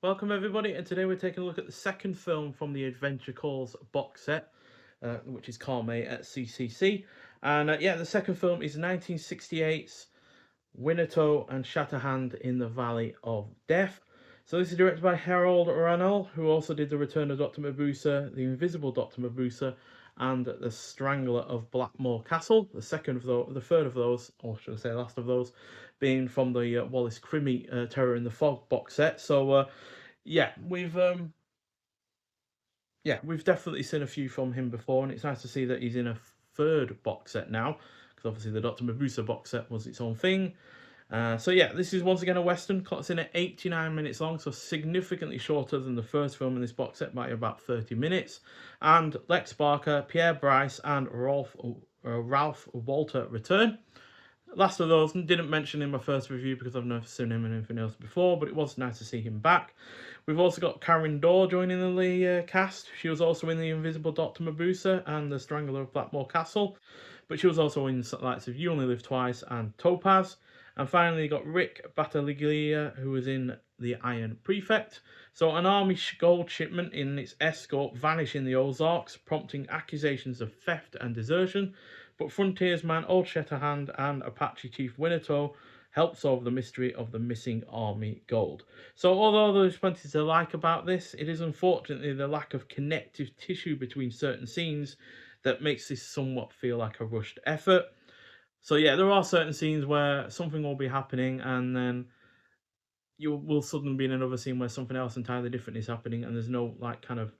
Welcome everybody, and today we're taking a look at the second film from the Adventure Calls box set, which is Carme at CCC. And yeah, the second film is 1968's Winnetou and Shatterhand in the Valley of Death. So this is directed by Harold Rannell, who also did The Return of Dr. Mabusa, The Invisible Dr. Mabusa, and The Strangler of Blackmore Castle. The third of those, or should I say, last of those, being from the Wallace Crimmy Terror in the Fog box set. So yeah, we've definitely seen a few from him before, and it's nice to see that he's in a third box set now, because obviously the Dr. Mabusa box set was its own thing. So yeah, this is once again a western, clocks in at 89 minutes long, so significantly shorter than the first film in this box set by about 30 minutes. And Lex Barker, Pierre Brice, and Ralph Walter return. Last of those, didn't mention in my first review because I've never seen him in anything else before, but it was nice to see him back. We've also got Karen Dorr joining the cast. She was also in The Invisible Dr. Mabusa and The Strangler of Blackmore Castle, but she was also in the likes of You Only Live Twice and Topaz. And finally, you got Rick Battaglia, who was in The Iron Prefect. So, an army gold shipment in its escort vanish in the Ozarks, prompting accusations of theft and desertion. But frontiersman Old Shatterhand and Apache Chief Winnetou help solve the mystery of the missing army gold. So, although there's plenty to like about this, it is unfortunately the lack of connective tissue between certain scenes that makes this somewhat feel like a rushed effort. So yeah, there are certain scenes where something will be happening, and then you will suddenly be in another scene where something else entirely different is happening, and there's no like kind of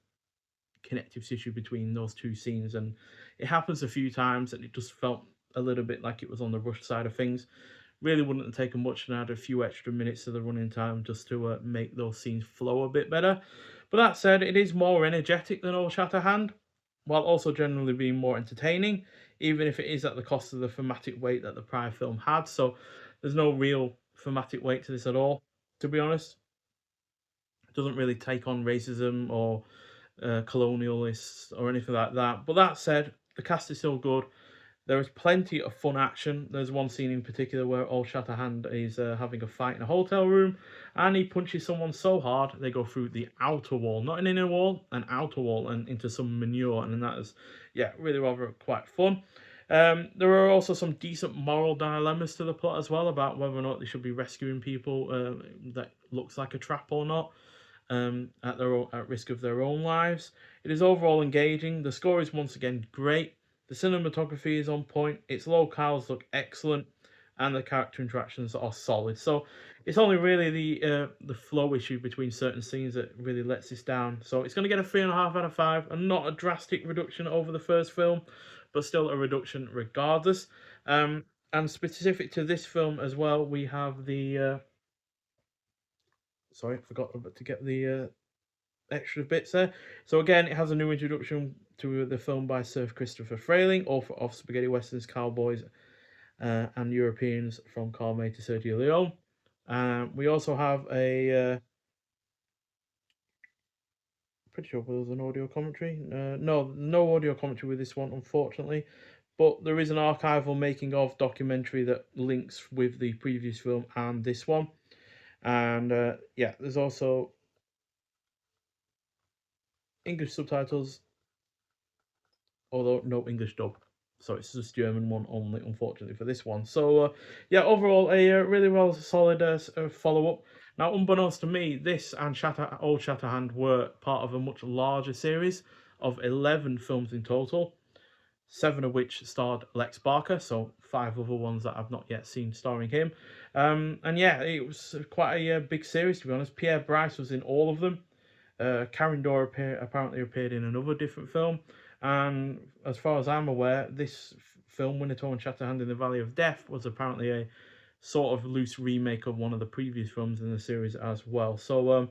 connective tissue between those two scenes. And it happens a few times, and it just felt a little bit like it was on the rush side of things. Really wouldn't have taken much to add a few extra minutes to the running time just to make those scenes flow a bit better. But that said, it is more energetic than Old Shatterhand, while also generally being more entertaining, even if it is at the cost of the thematic weight that the prior film had. So there's no real thematic weight to this at all, to be honest. It doesn't really take on racism or colonialists or anything like that. But that said, the cast is still good. There is plenty of fun action. There's one scene in particular where Old Shatterhand is having a fight in a hotel room, and he punches someone so hard they go through the outer wall, not an inner wall, an outer wall, and into some manure. And that is, yeah, really rather quite fun. There are also some decent moral dilemmas to the plot as well about whether or not they should be rescuing people that looks like a trap or not, at risk of their own lives. It is overall engaging. The score is once again great. The cinematography is on point. Its locales look excellent, and the character interactions are solid. So it's only really the flow issue between certain scenes that really lets this down. So it's going to get a 3.5 out of 5, and not a drastic reduction over the first film, but still a reduction regardless. And specific to this film as well, we have the sorry, I forgot to get the extra bits there. So again, it has a new introduction to the film by Sir Christopher Frayling, author of Spaghetti Westerns, Cowboys, and Europeans from Carme to Sergio Leone. We also have a pretty sure there was an audio commentary. No audio commentary with this one, unfortunately. But there is an archival making of documentary that links with the previous film and this one. And yeah, there's also English subtitles, although no English dub. So it's just German one only, unfortunately, for this one. So yeah, overall a really well solid follow up. Now, unbeknownst to me, this and Old Shatterhand were part of a much larger series of 11 films in total, 7 of which starred Lex Barker, so 5 other ones that I've not yet seen starring him. And yeah, it was quite a big series, to be honest. Pierre Brice was in all of them. Karen Dorr apparently appeared in another different film. And as far as I'm aware, this film, Winnetou and Shatterhand in the Valley of Death, was apparently a sort of loose remake of one of the previous films in the series as well. So,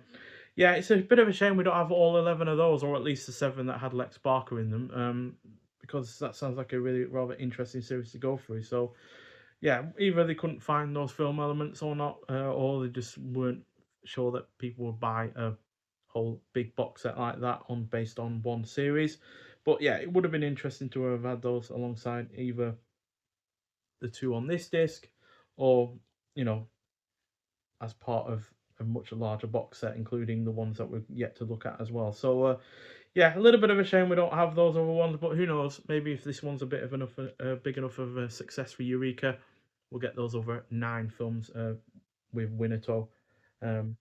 yeah, it's a bit of a shame we don't have all 11 of those, or at least the 7 that had Lex Barker in them, because that sounds like a really rather interesting series to go through. So, yeah, either they couldn't find those film elements or not, or they just weren't sure that people would buy a whole big box set like that on based on one series. But yeah, it would have been interesting to have had those alongside either the two on this disc, or you know, as part of a much larger box set, including the ones that we're yet to look at as well. So yeah, a little bit of a shame we don't have those other ones, but who knows? Maybe if this one's a bit of enough, big enough of a success for Eureka, we'll get those other 9 films with Winnetou. Um,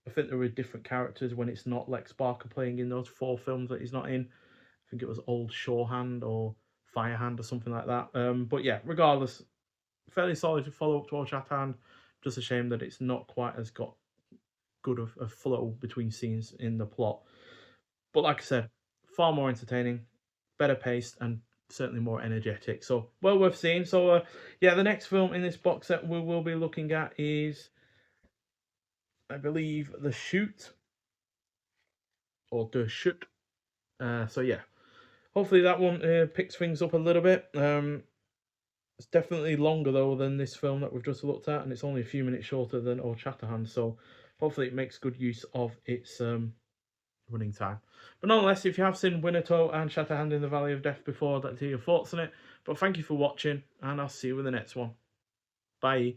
I think there were different characters when it's not Lex Barker playing in those 4 films that he's not in. I think it was Old Shorehand or Firehand or something like that. But yeah, regardless, fairly solid follow up to Old Shatterhand. Just a shame that it's not quite as got good of a flow between scenes in the plot. But like I said, far more entertaining, better paced, and certainly more energetic. So well worth seeing. So yeah, the next film in this box set we will be looking at is, I believe, The Shoot or The Shoot. So yeah, hopefully that one picks things up a little bit. It's definitely longer though than this film that we've just looked at, and it's only a few minutes shorter than Old Shatterhand. So hopefully it makes good use of its running time. But nonetheless, if you have seen Winnetou and Shatterhand in the Valley of Death before, I'd like to hear your thoughts on it. But thank you for watching, and I'll see you with the next one. Bye.